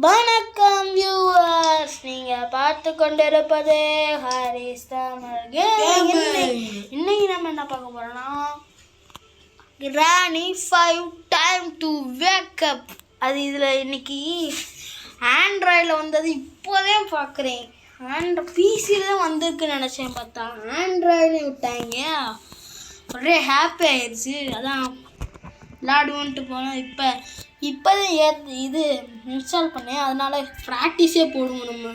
வணக்கம் வியூவர்ஸ், நீங்கள் பார்த்து கொண்டிருப்பது ஹாரிஸ் தமிழ் கேமிங். இன்னைக்கு நம்ம என்ன பார்க்க போறோம்னா granny 5 time to wake up. அது இதில் இன்னைக்கு ஆண்ட்ராய்டில் வந்தது. இப்போதே பார்க்குறேன். பிசியில் தான் வந்திருக்குன்னு நினச்சேன், பார்த்தா ஆண்ட்ராய்டில் விட்டாங்க. ஒரே ஹாப்பி ஆயிடுச்சு. அதான் விளாடுவோன்ட்டு போனோம். இப்போதான் இது இன்ஸ்டால் பண்ணேன், அதனால ப்ராக்டிஸே போடுவோம் நம்ம.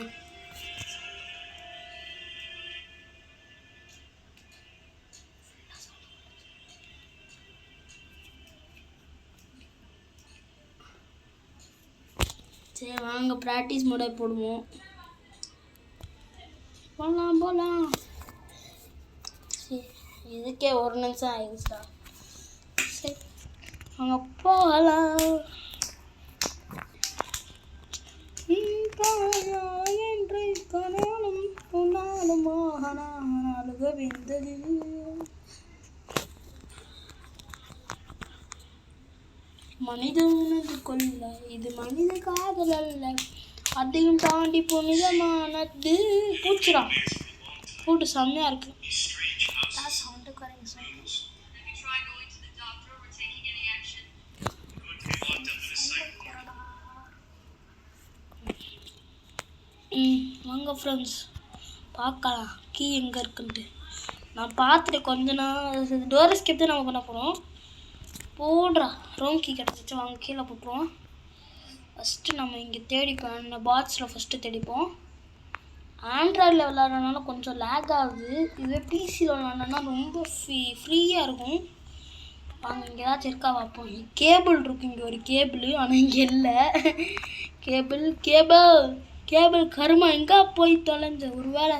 சரி வாங்க ப்ராக்டிஸ் மோட போடுவோம். போகலாம். சரி இதுக்கே 1 நிமிஷம் ஆயிடுச்சா? சரி அங்கே போகலாம். என்று கனாலும் உன்னாலும் மோகனாலுக வெந்தது. மனித உணர்வு கொள்ள இது மனித காதல் அல்ல, அதையும் தாண்டி புனிதமானது. பூச்சிடா பூட்டு செம்மையா இருக்கு. சவுண்டு குறைங்க சார். வாங்க ஃப்ரெண்ட்ஸ் பார்க்கலாம் கீ எங்கே இருக்குன்ட்டு. நான் பார்த்துட்டு கொஞ்ச நாள் டோர் எஸ்கேப் தான் நம்ம பண்ண போகிறோம். போடுறா ரூம் கீ கிடச்சிச்சு. வாங்க கீழே போட்டுருவோம். ஃபஸ்ட்டு நம்ம இங்கே தேடிப்போம். இந்த பாக்ஸில் ஃபஸ்ட்டு தேடிப்போம். ஆண்ட்ராய்டில் விளாட்றதுனால கொஞ்சம் லேக் ஆகுது. இதுவே பிசியில் விளாட்றதுனா ரொம்ப ஃப்ரீயாக இருக்கும். வாங்க இங்கே ஏதாச்சும் இருக்கா பார்ப்போம். கேபிள் இருக்குது, இங்கே ஒரு கேபிள், ஆனால் இங்கே இல்லை. கேபிள் கருமா எங்கே போய் தொலைஞ்ச? ஒரு வேளை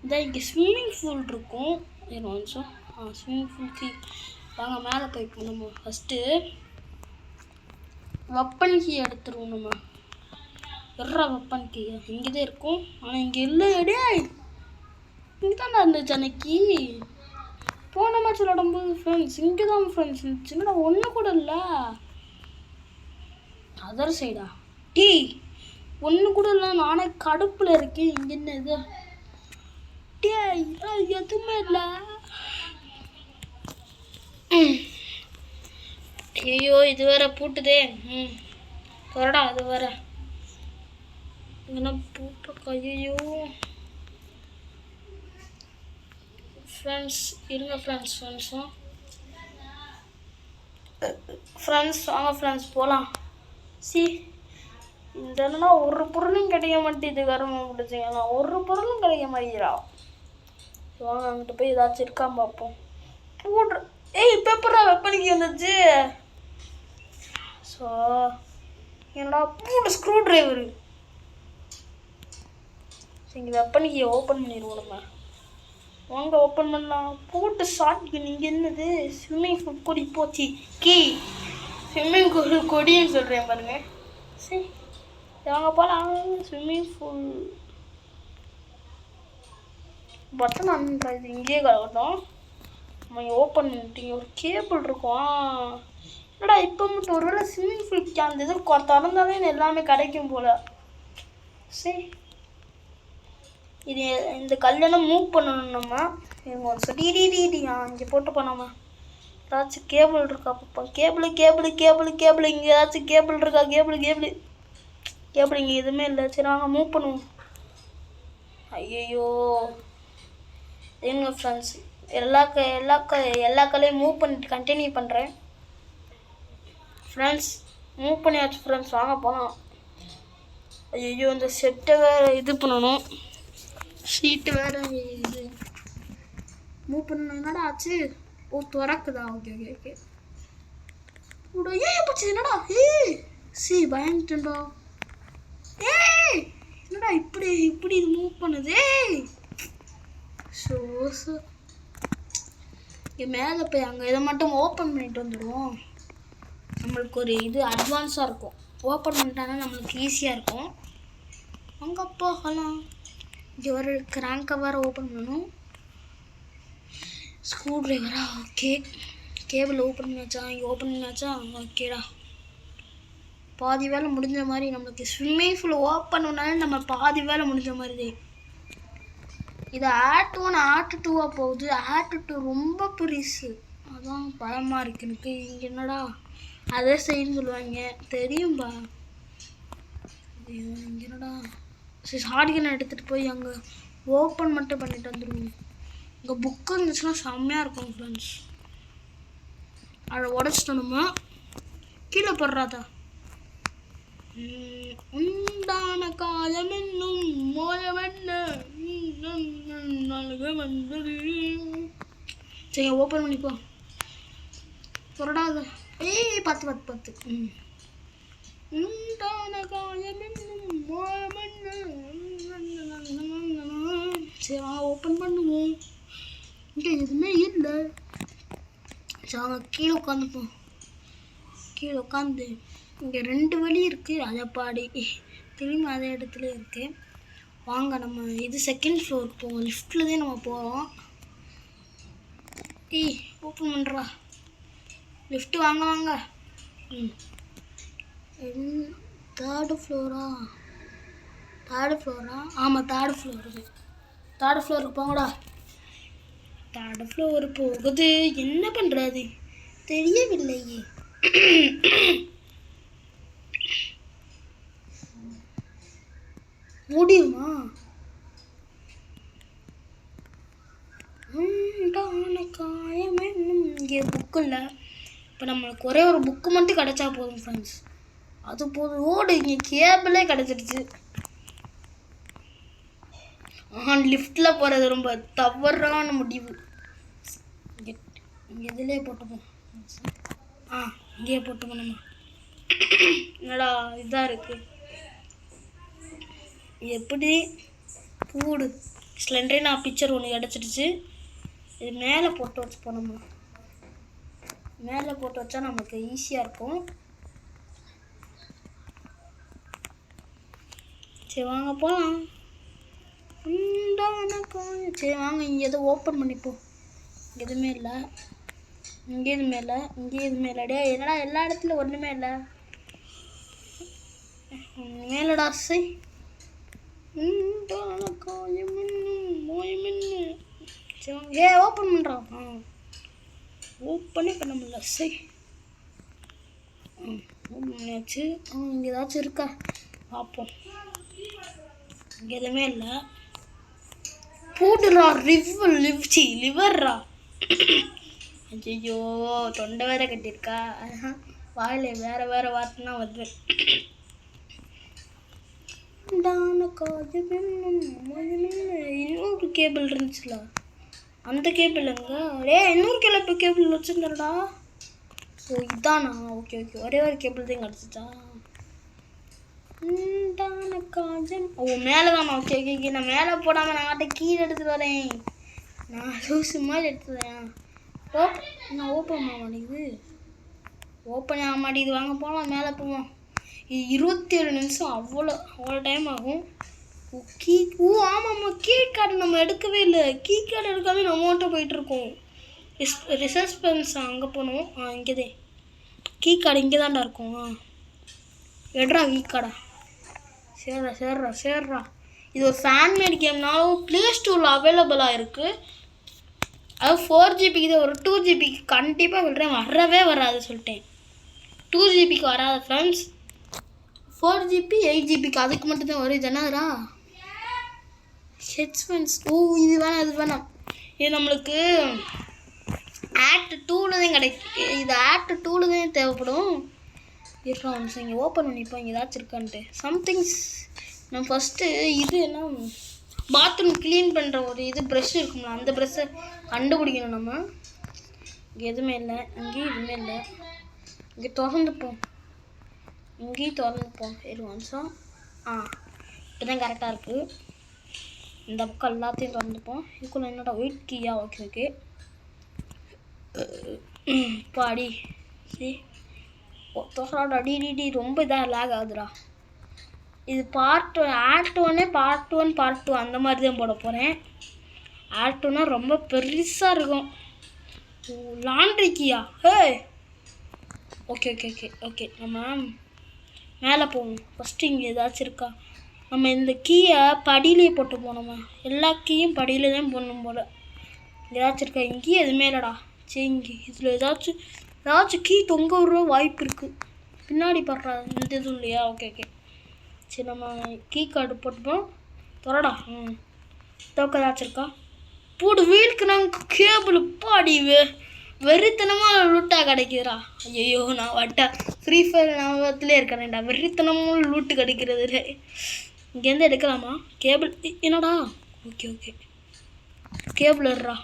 இதான் இங்கே ஸ்விம்மிங் பூல் இருக்கும். நிமிஷம். ஸ்விம்மிங் பூல் வாங்க மேலே போய் நம்ம ஃபஸ்ட்டு வெப்பன் கீ எடுத்துருவோம். நம்ம வெப்பன் கீ இங்கே தான் இருக்கும், ஆனால் இங்கே இல்லை. டே இங்கே தான் இருந்துச்சு அன்னைக்கு போன மேட்ச் விளாடும்போது. ஃப்ரெண்ட்ஸ் இங்கே தான் ஃப்ரெண்ட்ஸ் இருந்துச்சுன்னா ஒன்று கூட இல்லை. அதர் சைடா டீ ஒன்று கூட இல்லை. நானே கடுப்பில் இருக்கேன். இங்கே என்ன இது? டே எதுவுமே இல்லை. ஐயோ இது வேற பூட்டுதே. கொரடா அது வேற என்ன பூட்டு. ஐயோ ஃப்ரெண்ட்ஸ் இருங்க ஃப்ரெண்ட்ஸ் வாங்க ஃப்ரெண்ட்ஸ் போகலாம். இதெல்லாம் ஒரு பொருளும் கிடைக்க மாட்டேது. கருமை பிடிச்சிங்கன்னா ஒரு பொருளும் கிடைக்க மாட்டேங்கிறா. வாங்க அங்கிட்ட போய் ஏதாச்சும் இருக்கான்னு பார்ப்போம். போடுற பேப்பரா வெப்பனிக்கு வந்துச்சு. ஸோ என்னடா பூட்டு ஸ்க்ரூ ட்ரைவரு. இங்கே வெப்பனிக்கு ஓப்பன் பண்ணிடுவோம் நம்ம. வாங்க ஓப்பன் பண்ணலாம். பூட்டு ஷார்ட்க்கு. நீங்கள் என்னது ஸ்விம்மிங் பூல் கொடி போச்சு. ஸ்விம்மிங் பூல் கொடின்னு சொல்கிறேன் பாருங்க. சரி வாங்க போகலாம். ஸ்விம்மிங் பூல் பட்டன் அன்றது இங்கேயே கிடக்கட்டும். நம்ம ஓப்பன் பண்ணிட்டீங்க. ஒரு கேபிள் இருக்கும். என்னடா இப்போ மட்டும் ஒரு வேளை ஸ்விம்மிங் பூல் அந்த இது திறந்தாலே எல்லாமே கிடைக்கும் போல். சரி இது இந்த கல்யாணம் மூவ் பண்ணணும் நம்ம. இவங்க ஒரு சொல்லி இங்கே போட்டு போனோமா. ஏதாச்சும் கேபிள் இருக்கா பார்ப்போம். கேபிள் இங்கே ஏதாச்சும் கேபிள் இருக்கா? கேபிள் இங்கே எதுவுமே இல்லை. சரி வாங்க மூவ் பண்ணுவோம். ஐயோ எங்க ஃப்ரெண்ட்ஸ் எல்லா கல்லையும் மூவ் பண்ணிட்டு கண்டினியூ பண்ணுறேன். ஃப்ரெண்ட்ஸ் மூவ் பண்ணியாச்சு ஃப்ரெண்ட்ஸ். வாங்க போகலாம். ஐயோ இந்த செட்டை வேறு இது பண்ணணும். ஷீட்டு வேறு இது மூவ் பண்ணணும். என்னடா ஆச்சு? திறக்குதா? ஓகே போச்சு. என்னடா பயந்துட்டா. என்னடா இப்படி இது மூவ் பண்ணுது. இங்கே மேலே போய் அங்கே இதை மட்டும் ஓப்பன் பண்ணிட்டு வந்துடுவோம். நம்மளுக்கு ஒரு இது அட்வான்ஸாக இருக்கும். ஓப்பன் பண்ணிட்டாங்கன்னா நம்மளுக்கு ஈஸியாக இருக்கும். அங்கே போகலாம். இங்கே ஒரு கிராங்கை வேறு ஓப்பன் பண்ணணும். ஸ்க்ரூ ட்ரைவரா? ஓகே கேபிள் ஓப்பன் பண்ணியாச்சா? இங்கே ஓப்பன் பண்ணியாச்சா? ஓகேடா பாதி வேலை முடிஞ்ச மாதிரி. நம்மளுக்கு ஸ்விம்மிங் ஃபுல் ஓப்பன் பண்ணாலே நம்ம பாதி வேலை முடிஞ்ச மாதிரி. இது ஆக்ட் 1 ஆக்ட் 2 போகுது. ஆக்ட் 2 ரொம்ப பெருசு, அதான் பயமாக இருக்கு எனக்கு. இங்கே என்னடா அதே செய்யணும்னு சொல்லுவாங்க தெரியும்பா. இங்கே என்னடா சரி ஷார்ட்கன் எடுத்துகிட்டு போய் அங்கே ஓப்பன் மட்டும் பண்ணிட்டு வந்துடுவோம். இங்கே புக்கு இருந்துச்சுன்னா செம்மையாக இருக்கும் ஃப்ரெண்ட்ஸ். அதை உடச்சிட்டோம் நம்ம. கீழே போடுறாதா உண்டான காலம் என்னும் மோயமென்ன வந்தது. சரி ஓப்பன் பண்ணிப்போ. பொருடாத ஏய் 10 உண்டான காலம் என்னும் மோயமென்ன. சரி வாங்க ஓப்பன் பண்ணுவோம். இங்கே எதுவுமே இல்லை. சரி வாங்க கீழே உட்காந்துப்போம். கீழே உட்காந்து இங்கே 2 வழி இருக்குது. அதை பாடி திரும்பி அதே இடத்துல இருக்கு. வாங்க நம்ம இது செகண்ட் ஃப்ளோருக்கு போவோம். லிஃப்டில் தான் நம்ம போகிறோம். ஓப்பன் பண்ணுறா லிஃப்ட்டு. வாங்க வாங்க. தேர்டு ஃப்ளோரா ஆமாம் தேர்டு ஃப்ளோருக்கு போங்கடா. தேர்டு ஃப்ளோர் போகுது. என்ன பண்ணுறது தெரியவில்லையே. முடியுமா? இங்கே புக்கு இல்லை. இப்போ நம்மளுக்கு ஒரே ஒரு புக்கு மட்டும் கிடைச்சா போதும் ஃப்ரெண்ட்ஸ். அது போதும். ஓடு இங்கே கேபிளே கிடச்சிடுச்சு. லிஃப்டில் போகிறது ரொம்ப தவறான முடிவு. இங்கே இதிலே போட்டுப்போம். இங்கேயே போட்டுப்போம் நம்ம. என்னடா இதாக இருக்குது எப்படி பூடு ஸ்லெண்டரே. நான் பிக்சர் ஒன்று கிடச்சிடுச்சு. இது மேலே போட்டு வச்சுப்போம். நம்ம மேலே போட்டு வச்சா நமக்கு ஈஸியாக இருக்கும். சரி வாங்க போகலாம். சரி வாங்க இங்கே எதுவும் ஓப்பன் பண்ணிப்போம். எதுவுமே இல்லை. இங்கே எதுவுமே இல்லை. இங்கே எதுவுமே இல்லைடே. என்னடா எல்லா இடத்துலையும் ஒன்றுமே இல்லை. மேலடா சை ஓப்பன் பண்ணுறான். ஓப்பனே பண்ண முடியல. சரி ஓப்பன் பண்ணியாச்சு. இங்கே ஏதாச்சும் இருக்கா பார்ப்போம். இங்கே எதுவுமே இல்லை. போட்டுறா லிவர்ரா. ஐயோ தொண்டை வேற கட்டியிருக்கா. வாயில வேற வார்த்தைனா வருது. இன்னொரு கேபிள் இருந்துச்சுல, அந்த கேபிள் எங்க? இன்னொரு கேபிள் வச்சுருந்தா. ஓ இதானா? ஓகே ஒரே ஒரு கேபிள் தான் கிடச்சிச்சா? ஓ மேலே தானா? ஓகே நான் மேலே போடாமல் நான் கீழே எடுத்துட்டு வரேன். நான் லூசு மாதிரி எடுத்துறேன். நான் ஓப்பன் ஆக மாட்டேங்குது. ஓப்பன் ஆக மாட்டேங்குது. வாங்க போகலாம். மேலே போவோம். 27 நிமிஷம் அவ்வளோ டைம் ஆகும். ஆமாம்மா கீ கார்டு நம்ம எடுக்கவே இல்லை. கீ கார்டு எடுக்காம நம்ம மட்டும் போயிட்டுருக்கோம். ரிசஸ்பென்ஸ் அங்கே போகணும். இங்கேதே கீ கார்டு இங்கே தான்டா இருக்கும். எடுறா கீ கார்டா. சேர்றா. இது ஒரு ஃபேன்மேட் கேம்னாலும் ப்ளே ஸ்டோரில் அவைலபிளாக இருக்குது. அது 4GB. இது ஒரு 2GBக்கு கண்டிப்பாக சொல்கிறேன் வரவே வராது சொல்லிட்டேன். 2GBக்கு வராது ஃப்ரெண்ட்ஸ். 4GB 8GBக்கு அதுக்கு மட்டும்தான் வரும். இது என்னதுரா ஹெட்ஸ்பென்ஸ். இது வேணாம். இது நம்மளுக்கு ஆக்ட் 2ல் தான் கிடைக்கும். இது ஆக்ட் 2ல் தான் தேவைப்படும். இருக்கா நிமிஷம் இங்கே ஓப்பன் பண்ணிப்போம். இங்கே ஏதாச்சும் இருக்கான்ட்டு சம்திங்ஸ். நம்ம ஃபஸ்ட்டு இது என்ன பாத்ரூம் க்ளீன் பண்ணுற ஒரு இது ப்ரெஷ் இருக்கும்ல, அந்த ப்ரெஷ்ஷை கண்டுபிடிக்கணும் நம்ம. இங்கே எதுவுமே இல்லை. இங்கேயும் எதுவுமே இல்லை. இங்கே திறந்துப்போம். இங்கேயும் திறந்துப்போம். 7 நிமிஷம். இப்போ தான் கரெக்டாக இருக்குது. இந்த பக்கம் எல்லாத்தையும் திறந்துப்போம். இதுக்குள்ள என்னோட ஒயிட் கீயா? ஓகே பாடி சரி தோசராடா. டி ரொம்ப இதாக லேக் ஆகுதுடா. இது பார்ட் ஆக்ட் 1 பார்ட் 1 பார்ட் 2 அந்த மாதிரி தான் போட போகிறேன். ஆக்ட் 2னா ரொம்ப பெருசாக இருக்கும். லாண்ட்ரி கீயா? ஓகே நம்ம மேலே போவோம். ஃபஸ்ட்டு இங்கே ஏதாச்சும் இருக்கா? நம்ம இந்த கீயை படியிலே போட்டு போனோமா? எல்லா கீயும் படியில தான் போடணும் போல். ஏதாச்சும் இருக்கா? இங்கேயும் எதுவுமே இல்லைடா. சரி, இங்கே இதில் ஏதாச்சும் கீ தொங்க விடுற வாய்ப்பு இருக்குது. பின்னாடி படுறா இந்த எதுவும் இல்லையா? Okay okay. சரி, நம்ம கீ கார்டு போட்டுப்போம். தொடடா. தோக்க ஏதாச்சும் இருக்கா? போடு. வீலுக்கு நாங்கள் கேபிள் பாடி வெறித்தனமாக லூட்டாக கிடைக்குதுடா. ஐயோ, நான் வட்டா ஃப்ரீ ஃபயர் ஞாபகத்துலேயே இருக்கிறேன்டா. வெறித்தனமும் லூட்டு கிடைக்கிறது. இங்கேருந்து எடுக்கலாமா கேபிள்? என்னடா? Okay okay. கேபிள் இருறா.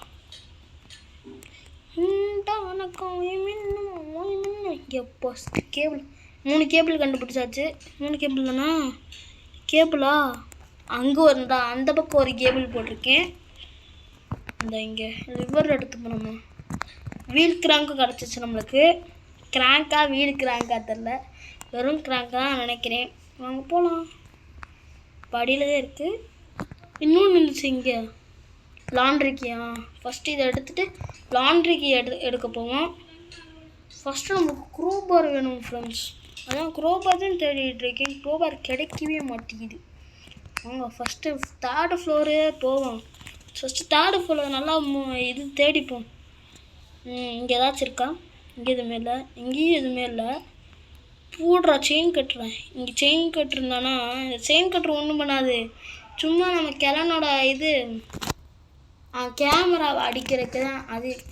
எப்போ கேபிள் 3 கேபிள் கண்டுபிடிச்சாச்சு. 3 கேபிள் தானா? கேபிளா? அங்கே வருண்டா. அந்த பக்கம் ஒரு கேபிள் போட்டிருக்கேன். இந்த இங்கே லிவர் எடுத்து போனோம். வீல் கிராங்க்கு கிடச்சிச்சு நம்மளுக்கு. கிராங்கா வீல் கிராங்கா தெரில, வெறும் கிராங்கா தான் நினைக்கிறேன். வாங்க போகலாம். படியில் தான் இருக்குது. இன்னொன்று இருந்துச்சு இங்கே லாண்ட்ரிக்கியா. ஃபஸ்ட்டு இதை எடுத்துகிட்டு லாண்ட்ரிக்கு எடுக்க போவோம். ஃபஸ்ட்டு நம்மளுக்கு க்ரோபார் வேணும் ஃப்ரெண்ட்ஸ். அதான் க்ரோபார் தான் தேடிட்டு இருக்கேன். க்ரோபார் கிடைக்கவே மாட்டேங்குது. வாங்க ஃபஸ்ட்டு 3rd ஃப்ளோரே போவோம். ஃபஸ்ட்டு 3rd ஃப்ளோர் நல்லா இது தேடிப்போம். இங்கே ஏதாச்சும் இருக்கா? இங்கே எதுவுமே இல்லை. இங்கேயும் எதுவுமே இல்லை. போடுறா. செயின் கட்டுறேன். இங்கே செயின் கட்டுருந்தானா? செயின் கட்டுற ஒன்றும் பண்ணாது. சும்மா நம்ம கிழனோட இது கேமராவை அடிக்கிறதுக்கு தான்.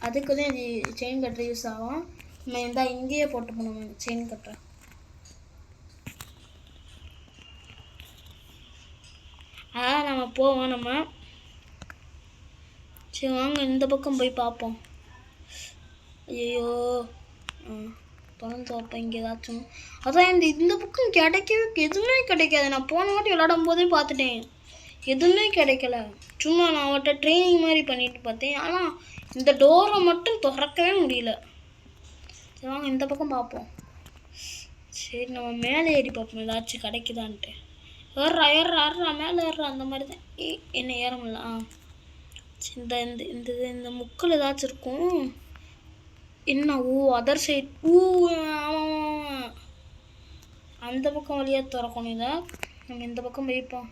அதுக்கு தான் இது செயின் கட்டுற யூஸ் ஆகும். நம்ம இருந்தால் இங்கேயே போட்டு போனோம் செயின் கட்டுற. அதான் நம்ம போவோம். நம்ம சரி வாங்க இந்த பக்கம் போய் பார்ப்போம். ஐயோ, திறந்து வைப்பேன். இங்கே ஏதாச்சும் அதான் இந்த பக்கம் கிடைக்கவே எதுவுமே கிடைக்காது. நான் போன வாட்டி விளையாடும் போதே பார்த்துட்டேன், எதுவுமே கிடைக்கல. சும்மா நான் அவட்ட ட்ரைனிங் மாதிரி பண்ணிட்டு பார்த்தேன். ஆனால் இந்த டோரை மட்டும் திறக்கவே முடியல. சரி வாங்க இந்த பக்கம் பார்ப்போம். சரி நம்ம மேலே ஏறி பார்ப்போம் ஏதாச்சும் கிடைக்குதான்ட்டு. ஏறுறா மேலே ஏறுறா. அந்த மாதிரி தான். என்ன ஏற முடியல. இந்த இந்த இந்த முக்கில் ஏதாச்சும் இருக்கும். என்ன? Other side. அந்த பக்கம் வழியாக திறக்கணும். இதை நம்ம இந்த பக்கம் வைப்போம்.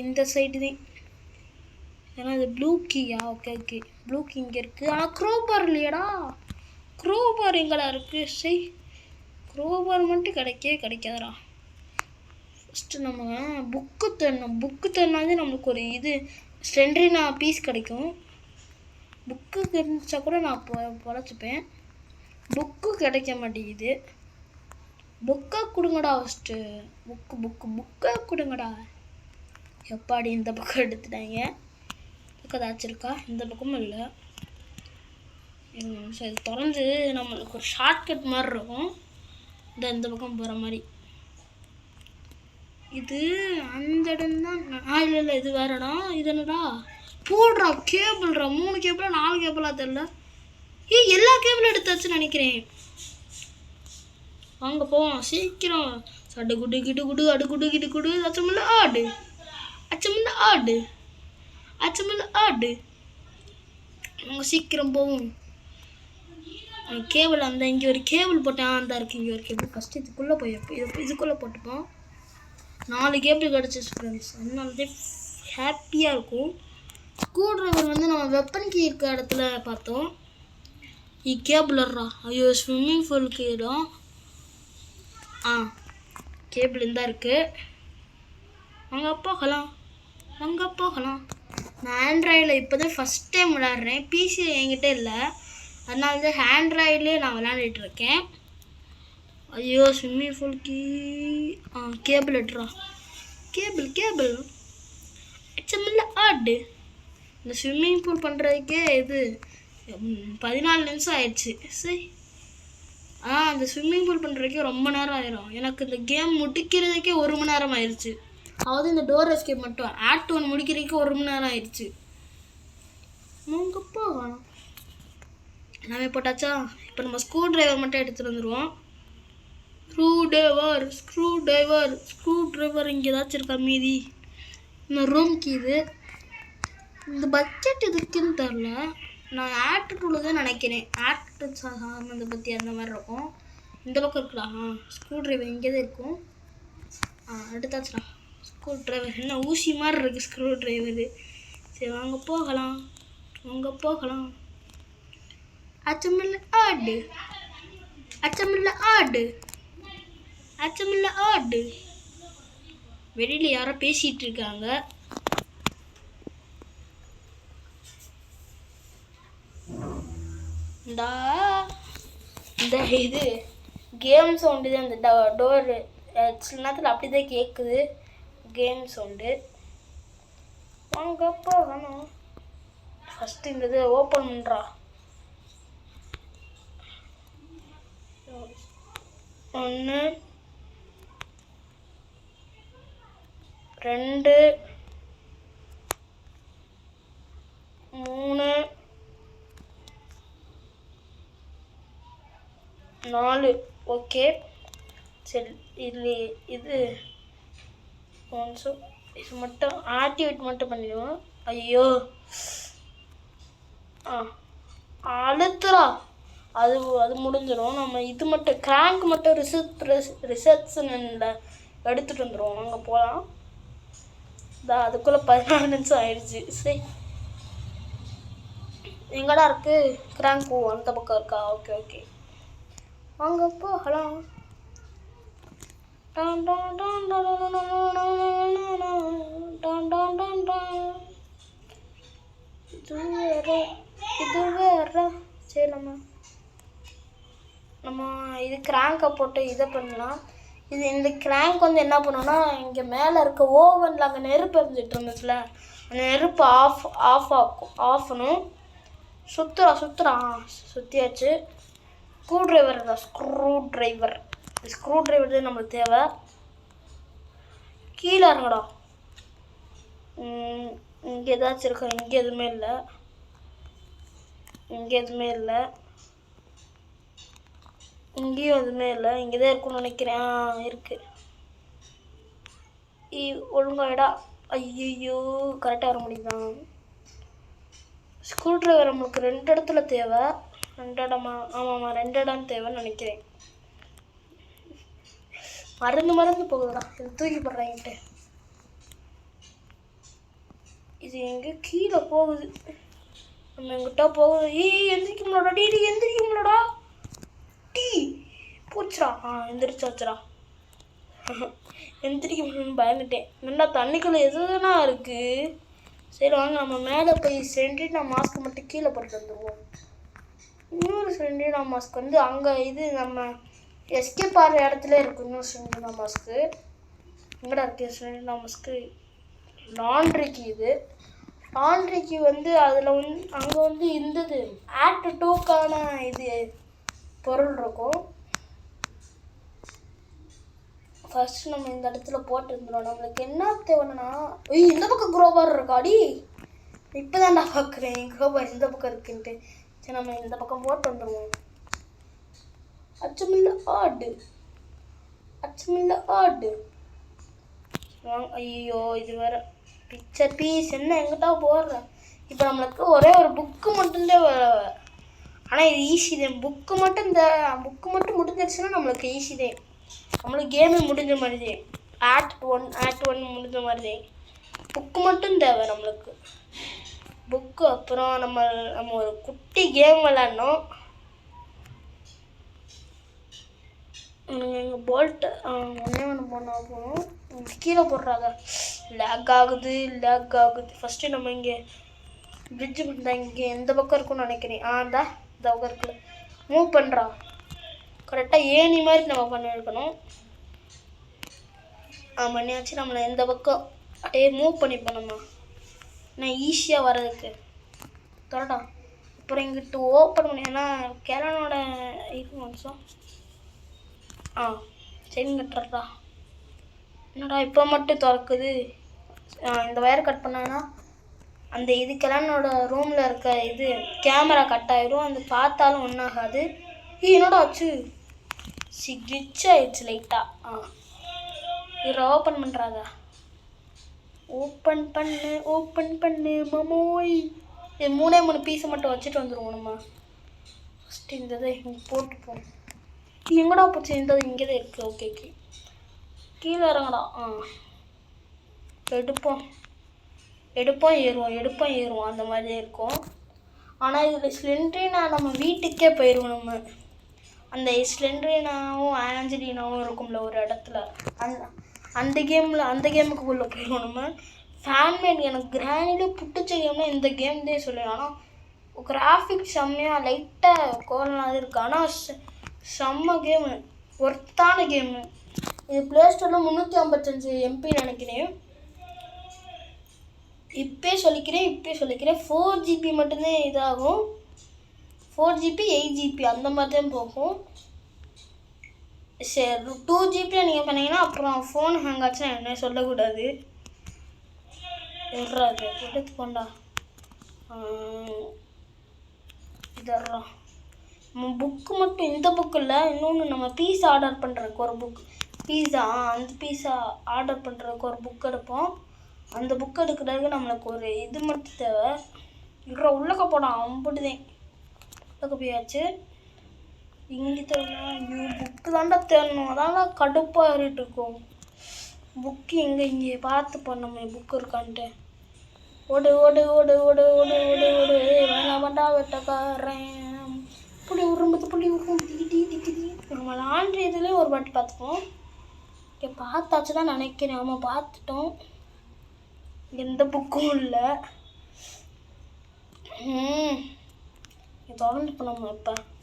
இந்த சைடு தான். ஏன்னா இது ப்ளூ கீயா? Okay okay. ப்ளூ கீ இங்கே இருக்குது. ஆனால் க்ரோபார் இல்லையாடா. க்ரோபார் எங்கடா இருக்குது? சரி, க்ரோபார் மட்டும் கிடைக்காதடா. ஃபஸ்ட்டு நம்ம புக்கு தேடினாதே நம்மளுக்கு ஒரு இது ஸ்டென்ட்ரினா பீஸ் கிடைக்கும். புக்கு இருந்துச்சா கூட நான் பொழைச்சிப்பேன். புக்கு கிடைக்க மாட்டேங்குது. புக்கை கொடுங்கடா. ஃபஸ்ட்டு புக்கை கொடுங்கடா. எப்பாடி இந்த பக்கம் எடுத்துட்டாங்க. பக்கம் ஏதாச்சும் இருக்கா? இந்த பக்கமும் இல்லை. சரி, திறந்து நம்மளுக்கு ஒரு ஷார்ட்கட் மாதிரி இருக்கும். இந்த பக்கம் போகிற மாதிரி. இது அந்த இடம் தான். இல்லை இது வேற இடம். இது என்னடா? போடுறா கேபிள்ரா. 3 கேபிளா 4 கேபிளா தெரில. எல்லா கேபிளும் எடுத்தாச்சுன்னு நினைக்கிறேன். வாங்க போவோம் சீக்கிரம். சடு குடு கிடு குடு அடு குடு கிடு குடு அச்சமில்ல ஆடு அவங்க சீக்கிரம் போவோம். கேபிள் அந்த இங்கே ஒரு கேபிள் போட்டேன். அந்த இருக்குது இங்கே ஒரு கேபிள். ஃபஸ்ட்டு இதுக்குள்ளே போயிருப்போம். இதுக்குள்ளே போட்டுப்போம். 4 கேபிள் கிடச்சிச்சு ஃப்ரெண்ட்ஸ். அதனாலதே ஹாப்பியாக இருக்கும். ஸ்க்ரூ ட்ரைவர் நம்ம வெப்பன் கீ இருக்க இடத்துல பார்த்தோம். கேபிள்ரா. ஐயோ, ஸ்விம்மிங் பூலுக்கு இடம். கேபிள் இருந்தால் இருக்குது. அங்கே போகலாம். நான் ஆண்ட்ராய்டில் இப்போ தான் ஃபஸ்ட் டைம் விளையாடுறேன். பிசி என்கிட்ட இல்லை. அதனால தான் ஆண்ட்ராய்ட்லேயே நான் விளையாண்டுட்ருக்கேன். ஐயோ, ஸ்விம்மிங் பூல் கீ. கேபிள் எடுறா. கேபிள் அச்சமில்ல ஆடு. இந்த ஸ்விம்மிங் பூல் பண்ணுறதுக்கே இது 14 நிமிஷம் ஆயிடுச்சு. சரி, அந்த ஸ்விம்மிங் பூல் பண்ணுறதுக்கே ரொம்ப நேரம் ஆயிரும். எனக்கு இந்த கேம் முடிக்கிறதுக்கே 1 மணி நேரம் ஆயிடுச்சு. அதாவது இந்த டோர் எஸ்கேப் மட்டும் ஆக்ட் 1 முடிக்கிறதுக்கு 1 மணி நேரம் ஆயிடுச்சு. உங்கப்பா நாமே போட்டாச்சா? இப்போ நம்ம ஸ்க்ரூ ட்ரைவர் மட்டும் எடுத்துகிட்டு வந்துடுவோம். ஸ்க்ரூ ட்ரைவர் இங்கே ஏதாச்சும் இருக்கா மீதி? இந்த ரூம்க்கு இந்த பட்ஜெட் எதுக்குன்னு தெரில. நான் ஆக்ட் 2 தான் நினைக்கிறேன். ஆக்ட் சார்ந்த பற்றி அந்த மாதிரி இருக்கும். இந்த பக்கம் இருக்குடா. ஸ்க்ரூ ட்ரைவர் இங்கே தான் இருக்கும். அடுத்தாச்சுடா ஸ்க்ரூ ட்ரைவர். என்ன ஊசி மாதிரி இருக்குது ஸ்க்ரூ ட்ரைவரு. சரி வாங்க போகலாம். அச்சமில்ல ஆடு. வெளியில் யாரோ பேசிகிட்டு இருக்காங்க. இந்த இது கேம் சவுண்டு தான். அந்த டோரு சில நேரத்தில் அப்படி தான் கேட்குது கேம் சவுண்டு. வாங்க போகணும். ஃபஸ்ட்டு இந்த இது ஓப்பன் பண்ணுறா. 1 2 3 4. ஓகே சரி. இது மட்டும் ஆக்டிவேட் மட்டும் பண்ணிடுவோம். ஐயோ அழுத்துறா. அது முடிஞ்சிடும். நம்ம இது மட்டும் கிராங்க் மட்டும் ரிசப்ஷனில் எடுத்துகிட்டு வந்துடுவோம். அங்கே போகலாம். அதுக்குள்ளே 14 நிமிஷம் ஆயிடுச்சு. சரி எங்கடா இருக்குது கிராங்க்? அந்த பக்கம் இருக்கா? ஓகே வாங்க போகலாம். இது வேற. சரி நம்ம இது கிராங்கை போட்டு இதை பண்ணலாம். இந்த கிராங்க் வந்து என்ன பண்ணோன்னா, இங்கே மேலே இருக்க ஓவனில் அங்கே நெருப்பு எரிஞ்சிட்டு இருந்துச்சுல, அந்த நெருப்பு ஆஃப்னும் சுற்றியாச்சு. ஸ்க்ரூ ட்ரைவர் தான் நம்மளுக்கு தேவை. கீழே இருங்கடா. இங்கே ஏதாச்சும் இருக்கா? இங்கே எதுவுமே இல்லை. இங்கேயும் எதுவுமே இல்லை. இங்கே தான் இருக்குன்னு நினைக்கிறேன். இருக்குது. ஒழுங்காடா. ஐயோ கரெக்டாக வர முடியுதான். ஸ்க்ரூ ட்ரைவர் நம்மளுக்கு 2 இடத்துல தேவை. 2 இடமா? ஆமாம்மா 2 இடம் தேவைன்னு நினைக்கிறேன். மறந்து போகுதுடா. இது தூக்கி போடுறாங்கிட்டு. இது எங்கே கீழே போகுது. நம்ம எங்கிட்ட போகுது. எந்திரிக்கும்லடா. டீ பூச்சுடா. எந்திரிச்சாச்சுடா. எந்திரிக்க முடியும்னு பயந்துட்டேன். நல்லா தண்ணிக்குள்ளே எதுனா இருக்குது. சரி வாங்க நம்ம மேலே போய் சென்ட்ரினா மாஸ்க் மட்டும் கீழே போட்டு வந்துடுவோம். இன்னொரு சென்ட்ரினா மாஸ்க் வந்து அங்கே இது நம்ம எஸ்கேப் ஆகிற இடத்துல இருக்குது. இன்னொரு சென்ட்ரினா மாஸ்க்கு எங்கடா இருக்குது? சென்ட்ரினா மாஸ்க்கு லாண்ட்ரிக்கு. இது லாண்ட்ரிக்கு வந்து அதில் அங்கே வந்து இருந்தது ஆக்ட் 2க்கான இது பொருள் இருக்கும். ஃபர்ஸ்ட் நம்ம இந்த இடத்துல போட்டு இருந்துடும். நம்மளுக்கு என்ன தேவைன்னா, இந்த பக்கம் குரோபார் இருக்காடி. இப்போ தான் நான் பார்க்குறேன் குரோபார் இந்த பக்கம் இருக்குன்ட்டு. சரி நம்ம இந்த பக்கம் போட்டு வந்துடுவோம். அச்சமில்ல ஆடு. ஐயோ இது வேற பிக்சர் பீஸ் என்ன எங்கிட்ட போடுறேன். இப்போ நம்மளுக்கு ஒரே ஒரு புக்கு மட்டும்தான். ஆனால் இது ஈஸி தான். புக்கு மட்டும் முடிஞ்சிருச்சுன்னா நம்மளுக்கு ஈஸி தான். நம்மளுக்கு கேமே முடிஞ்ச மாதிரி தான். ஆக்ட் 1 முடிஞ்ச மாதிரி தான். புக்கு மட்டும் தேவை நம்மளுக்கு. புக்கு அப்புறம் நம்ம ஒரு குட்டி கேம் விளாட்னோம். எங்கள் போல்ட்டு ஒன்று போனால் போகணும். கீழே போடுறாங்க. லேக் ஆகுது. ஃபஸ்ட்டு நம்ம இங்கே பிரிட்ஜு தான் இங்கே எந்த பக்கம் இருக்குன்னு நினைக்கிறேன். இந்த பக்கம் இருக்குல்ல. மூவ் பண்ணுறா. கரெக்டாக ஏணி மாதிரி நம்ம பண்ணியிருக்கணும். பண்ணியாச்சு. நம்மளை எந்த பக்கம் அப்படியே மூவ் பண்ணிப்போம். நான் ஈஸியாக வர்றதுக்கு தொடடா. அப்புறம் இங்கிட்டு ஓப்பன் பண்ணி ஏன்னா கிழனோட இது நிமிஷம். செயின் கட்டுறா. என்னடா இப்போ மட்டும் திறக்குது. இந்த வயர் கட் பண்ணாங்கன்னா அந்த இது கிழனோட ரூமில் இருக்க இது கேமரா கட் ஆகிடும். அந்த பார்த்தாலும் ஒன்றாகாது. என்னோட ஆச்சு கிளிச் ஆயிடுச்சு லைட்டாக. இதில் ஓப்பன் பண்ணுறாங்க. ஓப்பன் பண்ணு மாமோய். இது 3 பீஸை மட்டும் வச்சுட்டு வந்துடுவோம். நம்ம ஃபஸ்ட்டு இந்த இதை போட்டுப்போம். எங்கடா போச்சு? இந்த இங்கே தான் இருக்குது. ஓகே ஓகே, கீழே இறங்கடா. எடுப்போம் ஏறுவோம் அந்த மாதிரி இருக்கும். ஆனால் இதில் ஸ்லெண்ட்ரினா நம்ம வீட்டுக்கே போயிடுவோம். நம்ம அந்த ஸ்லெண்ட்ரினாவும் ஆஞ்சலினாவும் இருக்கும்ல ஒரு இடத்துல, அந்த கேமுக்கு உள்ளே போயிடுவோம் நம்ம. ஃபேன்மேட் எனக்கு கிராண்டிலே பிடிச்ச கேம்னா இந்த கேம் தான் சொல்லுவேன். ஆனால் கிராஃபிக்ஸ் செம்மையாக லைட்டாக கோலனாக இருக்குது. ஆனால் செம்ம கேமு, ஒர்த்தான கேமு. இது ப்ளே ஸ்டோரில் 355 MP நினைக்கிறேன். இப்போயே சொல்லிக்கிறேன் 4GB மட்டும்தான் இதாகும். 4GB 8GB அந்த மாதிரி தான் போகும். சரி, 2GB நீங்கள் பண்ணீங்கன்னா அப்புறம் ஃபோன் ஹேங் ஆச்சுன்னா என்ன சொல்லக்கூடாது. எட்றாது எடுத்துக்கொண்டா. இதர்றா புக்கு மட்டும், இந்த புக்கு இல்லை, இன்னொன்று நம்ம பீஸா ஆர்டர் பண்ணுறதுக்கு ஒரு புக், அந்த பீஸா ஆர்டர் பண்ணுறதுக்கு ஒரு புக் எடுப்போம். அந்த புக் எடுக்கிறதுக்கு நம்மளுக்கு ஒரு இது மட்டும் தேவை. உள்ளக்க போடான் அம்புட்டுதேன். உள்ளக்க போயாச்சு. இங்கே தேவை புக்கு தாண்டா தேடணும். அதான் கடுப்பாக ஏறிட்டு இருக்கோம். புக்கு இங்கே பார்த்து பண்ணோமே புக்கு இருக்கான்ட்டு. ஓடு வேண்டாம் வெட்டக்காரன் புள்ளி உரும்பு நம்ம லாண்ட்ரி இதுலேயும் ஒரு வாட்டி பார்த்துப்போம். இங்கே பார்த்தாச்சு தான் நினைக்கிறேன். ஆமாம், பார்த்துட்டோம். எந்த புக்கும் இல்லை. தொடர்ந்து பண்ணோம்.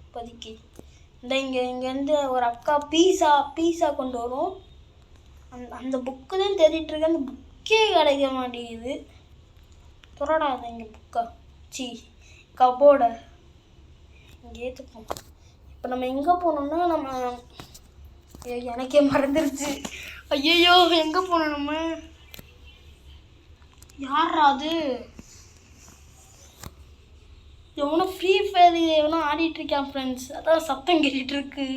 இப்போதைக்கு இங்கேருந்து ஒரு அக்கா பீஸா கொண்டு வரும். அந்த புக்கு தான் தேடிட்டு இருக்கேன். அந்த புக்கே கிடைக்க மாட்டேங்குது. தொடராது இங்கே புக்கா கபோர்டை இங்கே ஏற்றுப்போம். இப்போ நம்ம எங்கே போனோம்னா எனக்கே மறந்துருச்சு. ஐயோ, எங்கே போனோம் நம்ம? யாரா அது? எவனோ ஃப்ரீ ஃபயர் எவனோ ஆடிட்டுருக்கான் ஃப்ரெண்ட்ஸ். அதான் சத்தம் கேட்டுட்டு இருக்கு.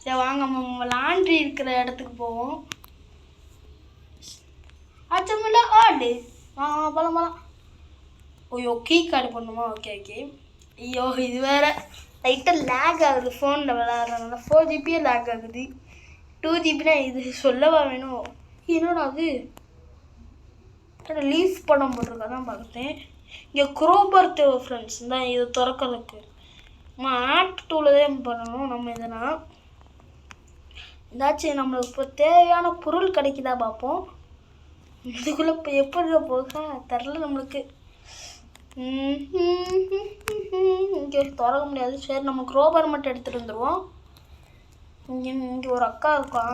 சரி வாங்க, நம்ம லாண்ட்ரி இருக்கிற இடத்துக்கு போவோம். ஆச்சமில்ல ஆடு. போலாம். ஐயோ, கீ கார்டு பண்ணுமா? ஓகே. ஐயோ, இது வேற லைட்டாக லேக் ஆகுது ஃபோனில் விளையாடுறதுனால. 4GB லேக் ஆகுது. 2GB இது சொல்லவா வேணும்? என்னடா அது? லீஃப் படம் போட்டிருக்கா தான் பார்த்தேன். இங்கே குரோபர் தேவை ஃப்ரெண்ட்ஸ். தான் இதை திறக்கிறதுக்கு நம்ம ஆக்ட் 2ல் தான் பண்ணணும். நம்ம இதெல்லாம் ஏதாச்சும் நம்மளுக்கு இப்போ தேவையான பொருள் கிடைக்குதா பார்ப்போம். இதுக்குள்ளே இப்போ எப்படி போக தெரில நம்மளுக்கு. இங்கே திறக்க முடியாது. சரி, நம்ம குரோபர் மட்டும் எடுத்துகிட்டு வந்துடுவோம். இங்கே ஒரு அக்கா இருக்கும்.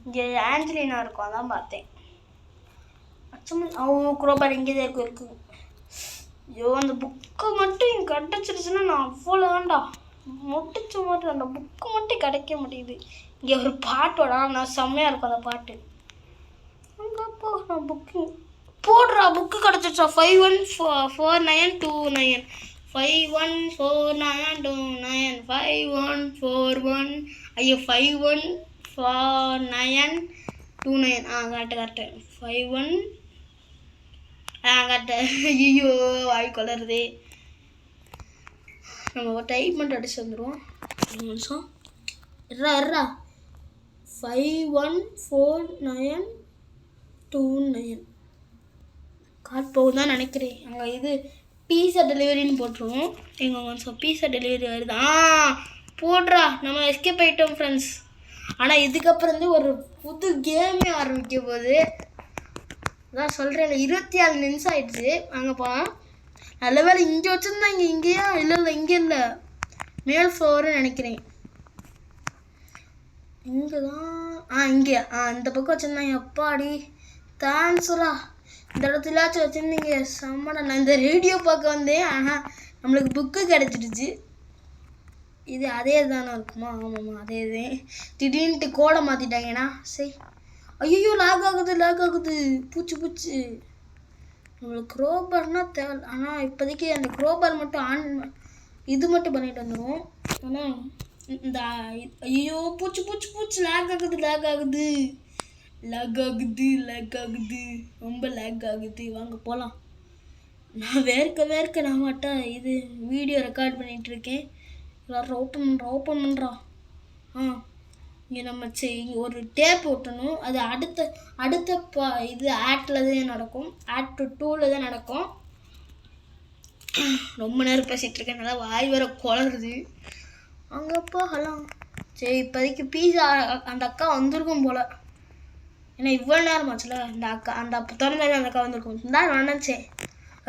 இங்கே ஆஞ்சலினா இருக்கும். அதான் பார்த்தேன். அவங்க குரோபர் இங்கே தான் இருக்குது. ஐயோ, அந்த புக்கை மட்டும் இங்கே கிடச்சிருச்சுன்னா நான் அவ்வளோ வேண்டா முடிச்ச மாதிரி. அந்த புக்கு மட்டும் கிடைக்க மாட்டேங்குது. இங்கே ஒரு பாட்டோட நான் செம்மையாக இருக்கும் அந்த பாட்டு. அங்கே போ, நான் போடுறா புக்கு கிடச்சிருச்சா? 514929 514929 5141. ஐயோ, 514929. கரெக்டு 51. கரெக்டு. ஐயோ, வாய் கொளருதே. நம்ம டைப் மட்டும் அடிச்சு வந்துடுவோம். ஒரு நிமிஷம் இருறா. 514929 கார்டு போகுதுதான் நினைக்கிறேன். அங்கே இது பீஸா டெலிவரின்னு போட்டுருவோம். எங்கள் பீஸா டெலிவரி வருது. போடுறா. நம்ம எஸ்கேப் ஆகிட்டோம் ஃப்ரெண்ட்ஸ். ஆனால் இதுக்கப்புறம் வந்து ஒரு புது கேமே ஆரம்பிக்க போகுது. அதான் சொல்கிறேன், 24 நிமிஷம் ஆயிடுச்சு. அங்கேப்பா நல்ல வேலை இங்கே வச்சுருந்தாங்க. இங்கேயா? இல்லை இங்கே இல்லை, மேல் ஃப்ளோர்னு நினைக்கிறேன். இங்கே தான் இங்கேயா? இந்த பக்கம் வச்சுருந்தாங்க. அப்பாடி தேங்க்ஸ்ரா. இந்த இடத்துலாச்சும் வச்சுருந்தீங்க. செம்மடா. நான் இந்த ரேடியோ பார்க்க வந்தேன். ஆனால் நம்மளுக்கு புக்கு கிடச்சிடுச்சு. இது அதே தானே இருக்குமா? ஆமாம்மா, அதே தான். திடீர்னுட்டு கோடை மாற்றிட்டாங்கண்ணா. சரி. ஐயோ, லாக் ஆகுது. பூச்சி. நம்மளுக்கு குரோபர்னால் தேவை. ஆனால் இப்போதைக்கு அந்த குரோபர் மட்டும் இது மட்டும் பண்ணிட்டு வந்துடுவோம். ஆனால் இந்த ஐயோ பூச்சி லேக் ஆகுது. ரொம்ப லேக் ஆகுது. வாங்க போகலாம். நான் வேர்க்க நான் மட்டும் இது வீடியோ ரெக்கார்ட் பண்ணிகிட்ருக்கேன். எல்லாரும் ஓப்பன் பண்ணுறா. இங்கே நம்ம ஒரு டேப் ஒட்டணும். அது அடுத்த இது ஆக்டில் தான் நடக்கும். ஆக்ட் 2ல் தான் நடக்கும். ரொம்ப நேரம் பேசிகிட்டு இருக்கேன், நல்லா வாய் வர குளருது. அங்கப்பா ஹலோ. சரி, இப்போதைக்கு பீஸா அந்த அக்கா வந்திருக்கும் போல். ஏன்னா இவ்வளோ நேரம் ஆச்சுல, அந்த திறந்த அந்த அக்கா வந்திருக்கும் தான் நான் நினச்சேன்.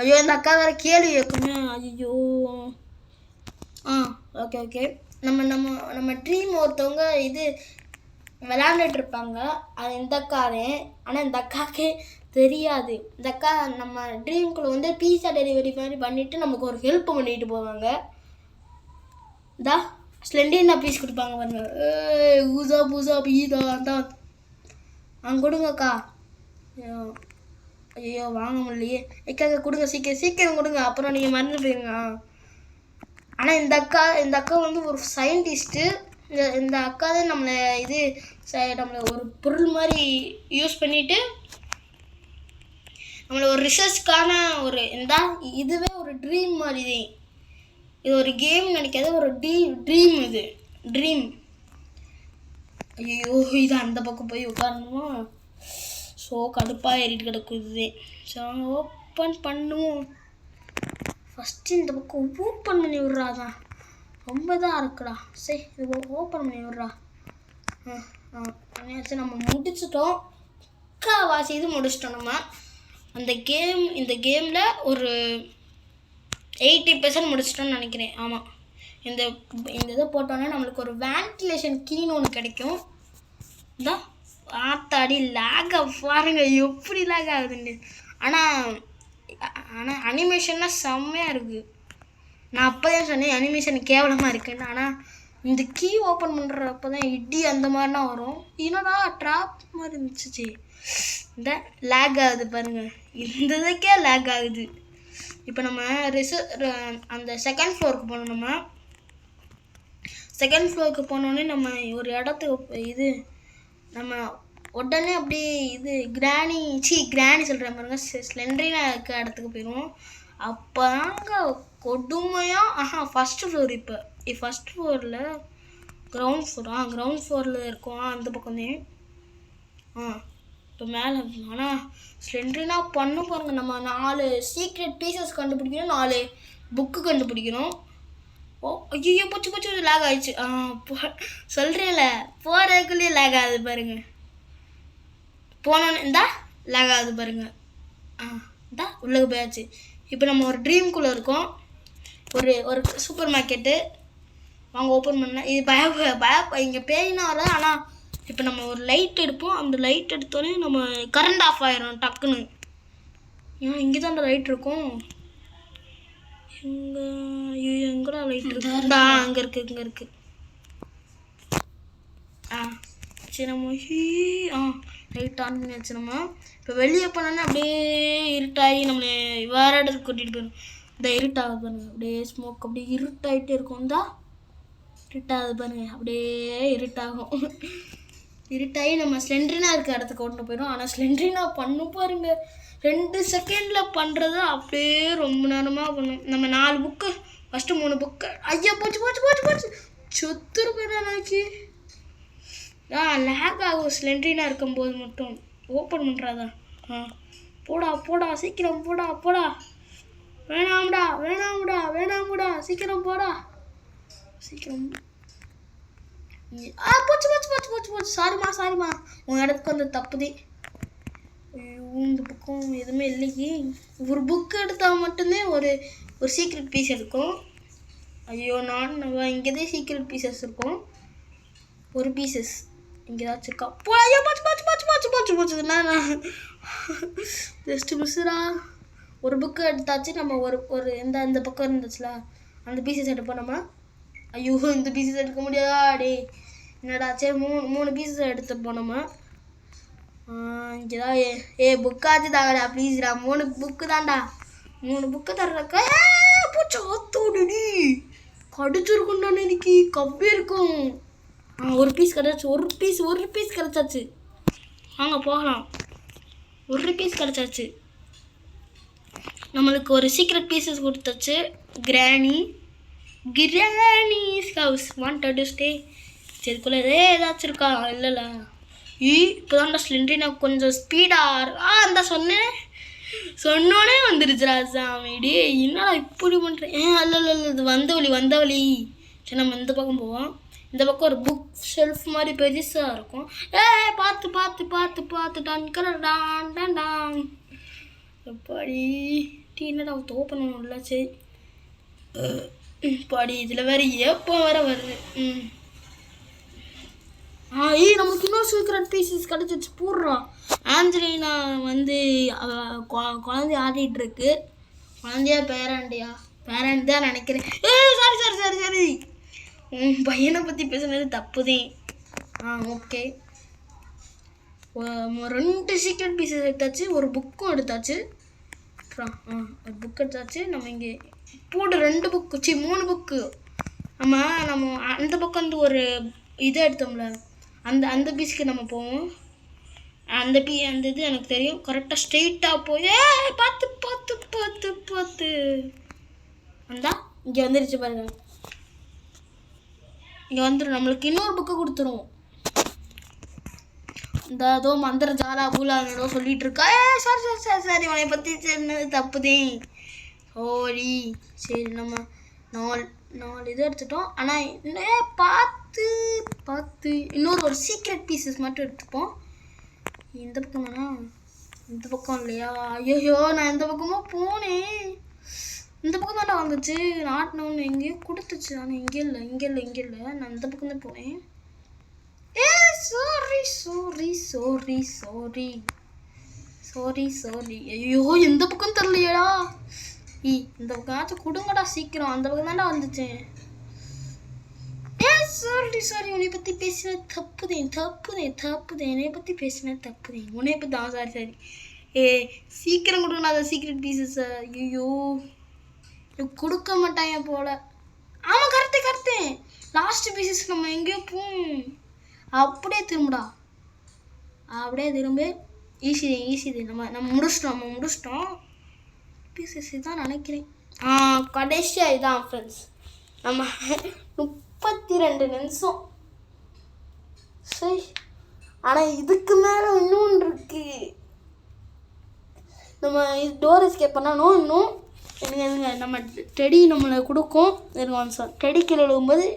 ஐயோ, இந்த அக்கா வேறு கேள்வி கேட்குமே. ஐயோ. ஓகே. நம்ம ட்ரீம் ஒருத்தவங்க இது விளையாண்டுட்டு இருப்பாங்க. அது இந்த அக்காவே. ஆனால் இந்த அக்காவுக்கே தெரியாது. இந்த அக்கா நம்ம ட்ரீம்குள்ளே வந்து பீஸா டெலிவரி மாதிரி பண்ணிவிட்டு நமக்கு ஒரு ஹெல்ப் பண்ணிட்டு போவாங்க. ஸ்லெண்டினா பீஸ் கொடுப்பாங்க பாருங்க. ஊசா பூசா பீதா தான் கொடுங்கக்கா. ஐயோ வாங்க முடியலையே. எக்காக்க கொடுங்க, சீக்கிரம் கொடுங்க, அப்புறம் நீங்கள் மறந்து போயிருங்க. ஆனால் இந்த அக்கா வந்து ஒரு சயின்டிஸ்ட்டு. இந்த அக்கா தான் நம்மளை ஒரு பொருள் மாதிரி யூஸ் பண்ணிவிட்டு நம்மளை ஒரு ரிசர்ச்க்கான இதுவே ஒரு ட்ரீம் மாதிரி தான். இது ஒரு கேம் நினைக்காத, ஒரு ட்ரீம். இது ட்ரீம். ஐயோ, இது அந்த பக்கம் போய் உட்காரணுமா? ஸோ கடுப்பாக ஏறிட்டு கிடக்குது. ஸோ ஓப்பன் பண்ணுவோம். ஃபஸ்ட்டு இந்த பக்கம் ஓப்பன் பண்ணி விட்றாதான். ரொம்ப தான் இருக்குடா. சரி, இது ஓப்பன் பண்ணி விட்றா. நம்ம முடிச்சிட்டோம். முக்கால்வாசி இது முடிச்சிட்டோம். நம்ம இந்த கேமில் ஒரு 80% முடிச்சிட்டோன்னு நினைக்கிறேன். ஆமாம், இந்த இதை போட்டோன்னா நம்மளுக்கு ஒரு வேன்டிலேஷன் கீன்னு ஒன்று கிடைக்கும். இதான் ஆத்தாடி லேக் பாருங்க, எப்படி லேக் ஆகுதுன்னு. ஆனால் அனிமேஷன்லாம் செம்மையாக இருக்குது. நான் அப்போதே சொன்னேன் அனிமேஷன் கேவலமாக இருக்குன்னு. ஆனால் இந்த கீ ஓப்பன் பண்ணுறப்ப தான் இடி அந்த மாதிரிலாம் வரும். என்னடா ட்ராப் மாதிரி இருந்துச்சு. இந்த லேக் ஆகுது பாருங்கள், இந்த இதுக்கே லேக் ஆகுது. இப்போ நம்ம அந்த செகண்ட் ஃப்ளோருக்கு போனோம். நம்ம செகண்ட் ஃப்ளோருக்கு போனோடனே நம்ம ஒரு இடத்துக்கு நம்ம உடனே அப்படியே கிராணி சொல்கிற பாருங்க, ஸ்லெண்டரினா இருக்க இடத்துக்கு போயிடுவோம். அப்போ தாங்க கொடுமையாக ஃபஸ்ட்டு ஃப்ளோர். இப்போ ஃபஸ்ட் ஃப்ளோரில் கிரவுண்ட் ஃப்ளோரில் இருக்கோம். அந்த பக்கமே இப்போ மேலே. ஆனால் ஸ்லெண்டரினா பண்ண பாருங்க, நம்ம 4 சீக்ரெட் பீசஸ் கண்டுபிடிக்கணும், 4 புக்கு கண்டுபிடிக்கணும். ஐயோ போச்சு லேக் ஆகிடுச்சு. சொல்கிறேன்ல, போகிறதுக்குள்ளேயே லேக் ஆகுது பாருங்க. போனோன்னு லேக் ஆகுது பாருங்க. உள்ளே போயாச்சு. இப்போ நம்ம ஒரு ட்ரீம்குள்ளே இருக்கோம். ஒரு சூப்பர் மார்க்கெட்டு. வாங்க ஓப்பன் பண்ண. இது பய இங்கே பேயினா வர. ஆனால் இப்போ நம்ம ஒரு லைட் எடுப்போம். அந்த லைட் எடுத்தோடனே நம்ம கரண்ட் ஆஃப் ஆயிரும் டக்குன்னு. இங்கே தான் அந்த லைட் இருக்கும். எங்கடா லைட் இருக்கு? அங்கே இருக்கு. சரி, நம்ம லைட் ஆன் பண்ணியாச்சு. நம்ம இப்போ வெளியே போனோன்னா அப்படியே இருட்டாகி நம்மளை வேற இடத்துக்கு கூட்டிகிட்டு போயிடும். இந்த இருட்டாக பாருங்க, அப்படியே ஸ்மோக் அப்படியே இருட்டாகிட்டே இருக்கும். இருட்டாகுது பாருங்க, அப்படியே இருட்டாகும். இருட்டாகி நம்ம ஸ்லெண்டரினா இருக்க இடத்துக்கு கொண்டு போயிடும். ஆனால் ஸ்லெண்டரினா பண்ணும் பாருங்க, 2 செகண்டில் பண்ணுறது அப்படியே ரொம்ப நேரமாக பண்ணும். நம்ம 4 புக்கு, ஃபஸ்ட்டு 3 புக்கு. ஐயா போச்சு சொத்துருக்கா நாளைக்கு. லேக் ஆகும் ஸ்லெண்டரினா இருக்கும்போது மட்டும். ஓப்பன் பண்ணுறாதான். போடா சீக்கிரம் போடா. வேணாம்டா சீக்கிரம் போடா. போச்சு. சாரிம்மா, உன் இடத்துக்கு வந்து தப்புதே. இந்த பக்கம் எதுவுமே இல்லையே. ஒரு புக்கு எடுத்தால் மட்டும்தான் ஒரு சீக்ரெட் பீஸ் இருக்கும். ஐயோ, இங்கே தான் சீக்ரெட் பீசஸ் இருக்கும். ஒரு பீசஸ் இங்கே ஏதாச்சும் இருக்கா? ஐயோ போச்சு. நான் ஜஸ்ட்டு மிஸ்ஸுடா. ஒரு புக்கு எடுத்தாச்சு. நம்ம ஒரு இந்த பக்கம் இருந்துச்சுல, அந்த பீசஸ் எடுப்போம் நம்ம. ஐயோ, இந்த பீசஸ் எடுக்க முடியாதா? டே என்னடா? சரி, 3 பீசஸ் எடுத்துப்போம் நம்ம. இங்கேதான் புக்காச்சு தாங்கடா ப்ளீஸ்டா. 3 புக்கு தான்டா. 3 புக்கு தர்றக்கா. பூச்சி ஆத்தோடி கடிச்சிருக்கும்டா. இன்னைக்கு கப்பி இருக்கும். ஒரு பீஸ் கிடச்சி. ஒரு பீஸ் கிடச்சாச்சு. வாங்க போகலாம். ஒரு பீஸ் கிடச்சாச்சு. நம்மளுக்கு ஒரு சீக்ரெட் பீசஸ் கொடுத்தாச்சு. கிராணி grannies house wanted to stay. இதுக்குள்ளே ஏதாச்சும் இருக்கா? இல்லைல்ல. இப்போதான் ஸ்லெண்ட்ரினா கொஞ்சம் ஸ்பீடாக அந்த சொன்னோடனே வந்துருச்சுரா சாமி. டே என்னடா இப்படி பண்ணுறேன்? இல்லை இது வந்த வழி. சரி நம்ம இந்த பக்கம் போவோம். இந்த பக்கம் ஒரு புக் ஷெல்ஃப் மாதிரி பெருசாக இருக்கும். பார்த்து பார்த்து பார்த்து பார்த்து டான் டான் டான் டான். எப்படி என்னடா ஓப்பன் பண்ணணும்ல? சரி படி. இதில் வேறு எப்போ வருது. நமக்கு இன்னொரு சீக்ரெட் பீசஸ் கிடச்சிச்சு. போடுறோம். ஆஞ்சலினா குழந்தைய ஆடிட்டு இருக்கு. குழந்தையா பேரண்ட் தான் நினைக்கிறேன். சரி பையனை பற்றி பேசுனது தப்புதான். ஓகே. 2 சீக்ரெட் பீசஸ் எடுத்தாச்சு. ஒரு புக்கும் எடுத்தாச்சு. ஒரு புக் எடுத்தாச்சு. நம்ம இங்கே போட்டு 2 புக்கு 3 புக்கு. நம்ம அந்த பக்கம் வந்து ஒரு இதை எடுத்தோம்ல, அந்த பீஸுக்கு நம்ம போவோம். அந்த இது எனக்கு தெரியும். கரெக்டாக ஸ்ட்ரெயிட்டாக போய் பார்த்து பார்த்து பார்த்து பார்த்து வந்தா இங்கே வந்துருச்சு பாருங்க. இங்கே வந்துடும். நம்மளுக்கு இன்னொரு புக்கு கொடுத்துருவோம். இந்த ஏதோ மந்திர ஜாலா பூலான்னு ஏதோ சொல்லிட்டு இருக்கா. சரி உன்னை பற்றி சொன்னது தப்புதேன். ஓடி. சரி நம்ம 4 இது எடுத்துட்டோம். ஆனால் பார்த்து இன்னொரு சீக்ரெட் பீசஸ் மட்டும் எடுத்துப்போம். இந்த பக்கம் தானா? இந்த பக்கம் இல்லையா? ஐயோ நான் இந்த பக்கமாக போனேன். இந்த பக்கம் தானே வந்துச்சு. நாட்டினோன்னு எங்கேயோ கொடுத்துச்சு. ஆனால் இங்கே இல்லை. நான் இந்த பக்கம் தான் போனேன். சாரி. ஐயோ எந்த பக்கம் தெரியலையடா. இந்த பக்கம் கொடுங்கடா சீக்கிரம். அந்த பக்கம் தான்டா வந்துச்சேன். சாரி உன்னை பற்றி பேசினது தப்புதேன். என்னை பற்றி பேசினது தப்புதேன். உன்னை பற்றி தான். சரி சீக்கிரம் கொடுங்கடா அந்த சீக்ரெட் பீசஸ். ஐயோ கொடுக்க மாட்டாங்க போல. ஆமாம் கரெக்டு. லாஸ்ட் பீசஸ் நம்ம எங்கேயோ போவோம். அப்படியே திரும்ப ஈஸி. நம்ம முடிச்சிட்டோம். பீசஸ் தான் நினைக்கிறேன். கடைசியாக இதான் ஃப்ரெண்ட்ஸ். நம்ம 32 நிமிஷம். சரி ஆனால் இதுக்கு மேலே இன்னொன்று இருக்கு. நம்ம டோர் எஸ்கேப் பண்ணணும். இன்னும் எதுங்க நம்ம டெடி நம்மளை கொடுக்கும். டெடி கீழே விழுகும்போது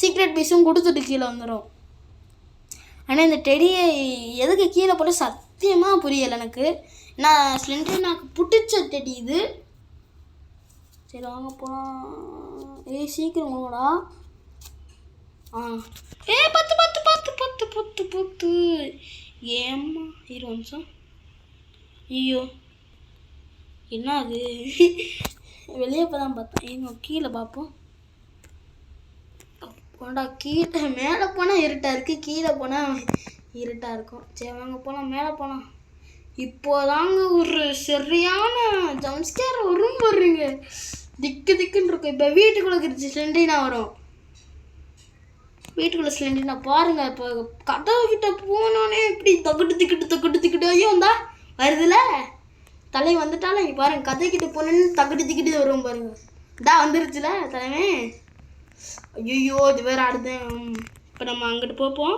சீக்ரெட் பீஸும் கொடுத்துட்டு கீழே வந்துடும். ஆனால் இந்த டெடியை எதுக்கு கீழே போட்டு சத்தியமாக புரியலை எனக்கு. நான் ஸ்லெண்டரினாக்கு பிடிச்ச டெடி இது. சரி வாங்க போகலாம். சீக்கிரம் போங்கடா. பத்து ஏம்மா 20 நிமிஷம். ஐயோ என்ன அது? வெளியே இப்போ தான் பார்த்தேன். கீழே பார்ப்போம். போண்டா கீழே. மேலே போனால் இருட்டாக இருக்குது, கீழே போனால் இருட்டாக இருக்கும். சரி வாங்க போகலாம். மேலே போகலாம். இப்போதாங்க ஒரு சரியான ஜம்ஸ்கேர் வரும் பாருங்க. திக்குன்னு இருக்கும். இப்போ வீட்டுக்குள்ளே ஸ்லெண்டரினா வரும். வீட்டுக்குள்ளே ஸ்லெண்டரினா பாருங்க. இப்போ கதவு கிட்ட போனோன்னே இப்படி தக்கிட்டு ஐயோ இந்தா வருதுல. தலை வந்துட்டாலும் இங்கே பாருங்க. கதைக்கிட்ட போனோன்னு தக்கிட்டு வரும் பாருங்க. இந்தா வந்துருச்சுல தலைமே. ஐயோ இது வேறு ஆடுது. இப்போ நம்ம அங்கிட்டு போப்போம்.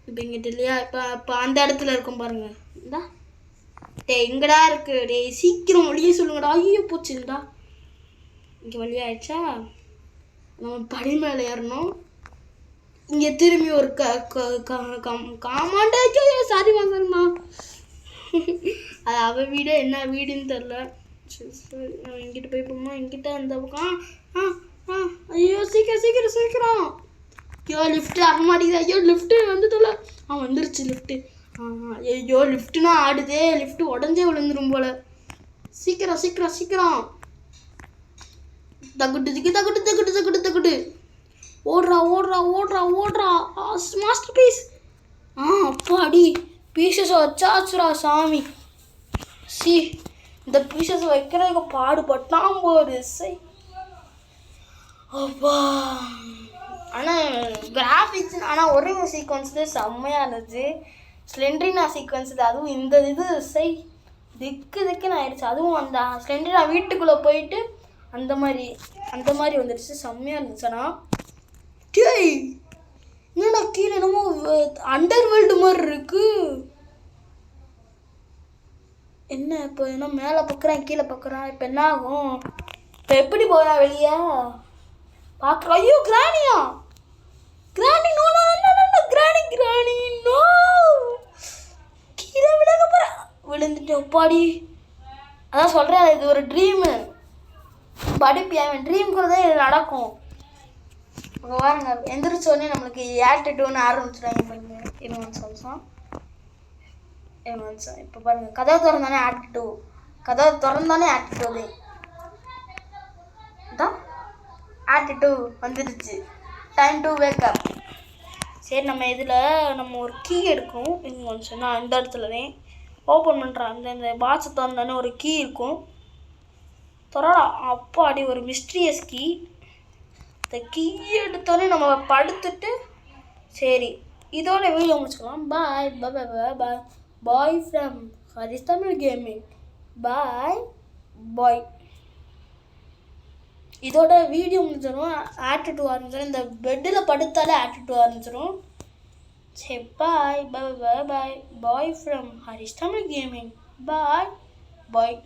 இப்போ இங்கிட்ட இல்லையா? இப்போ அந்த இடத்துல இருக்கும் பாருங்க. இந்தா எங்கடா இருக்கு? சீக்கிரம் வழியே சொல்லுங்கடா. ஐயோ போச்சுடா. இங்கே வழியாயிடுச்சா? நம்ம படி மேலே ஏறணும். இங்கே திரும்பி ஒரு காமாண்டா. சரிம்மா அது அவள் வீடு. என்ன வீடுன்னு தெரில. சரி நம்ம இங்கிட்ட போய் போமா. இங்கிட்ட அந்த பக்கம். ஐயோ சீக்கிரம். ஐயோ லிஃப்ட்டு அம்மாடிது. ஐயோ லிஃப்ட்டு வந்துட்டல. வந்துருச்சு லிஃப்ட்டு. ஐயோ லிஃப்ட்டுனா ஆடுதே. லிஃப்ட்டு உடஞ்சே விழுந்துரும் போல. சீக்கிரம். தகுட்டு. ஓடுறா. Masterpiece. அப்பாடி பீசஸ் வச்சாச்சுரா சாமி. இந்த பீசஸ் வைக்கிறதுக்கு பாடுபட்டான் போது. அப்பா ஆனால் கிராஃபிக்ஸ். ஆனால் ஒரே ஒரு சீக்வன்ஸ் தான் செம்மையாக இருந்துச்சு. ஸ்லெண்டரினா சீக்வன்ஸ். அதுவும் இந்த இது திக்குன்னு ஆயிடுச்சு. அதுவும் அந்த ஸ்லெண்டரினா வீட்டுக்குள்ளே போயிட்டு அந்த மாதிரி வந்துடுச்சு. செம்மையாக இருந்துச்சுண்ணா. டேய் என்னடா கீழே என்னமோ அண்டர் வேர்ல்டு மாதிரி இருக்கு. என்ன இப்போ என்ன மேலே பார்க்குறேன் கீழே பார்க்குறேன். இப்போ என்ன ஆகும்? இப்போ எப்படி போகிறா வெளியே பார்க்குறோம். ஐயோ கிராணியா, கிராணி நோ நோ நோ நோ கிராணி கிராணி நோ. கீழே விழுக போகிறேன். விழுந்துட்டு ஒப்பாடி. அதான் சொல்கிறேன், இது ஒரு ட்ரீமு. படிப்பு அவன் ட்ரீம்குள்ளே தான் இது நடக்கும். இப்போ பாருங்க, எந்திரிச்சோடனே நம்மளுக்கு ஆட்டிடியூட்னு ஆரம்பிச்சிடுவாங்க பாருங்க. நிமிஷம் இப்போ பாருங்கள், கதவை திறந்தானே ஆட்டிடியூட், கதவை திறந்தானே ஆட்டிடியூடு தான். ஆட்டிடியூட் வந்துடுச்சு. Time to wake up. சரி, நம்ம ஒரு கீ எடுக்கும். நிமிஷம் நான் இந்த இடத்துலவே ஓப்பன் பண்ணுறேன். இந்த பாக்ஸை திறந்தானே ஒரு கீ இருக்கும். திறடா. அப்பாடி ஒரு மிஸ்ட்ரியஸ் கீ. இந்த கீ எடுத்தோடனே நம்ம படுத்துட்டு சரி இதோட வீடியோ முடிச்சுக்கலாம். Bye bye bye bye bye from Haris Tamil gaming. Bye bye. இதோட வீடியோ முடிஞ்சிடும். ஆட்டிடியூட் ஆரம்பிச்சிடும். இந்த பெட்டில் படுத்தாலே ஆட்டிடியூட் ஆரம்பிச்சிடும். சரி bye bye bye bye bye from Haris Tamil gaming. Bye bye.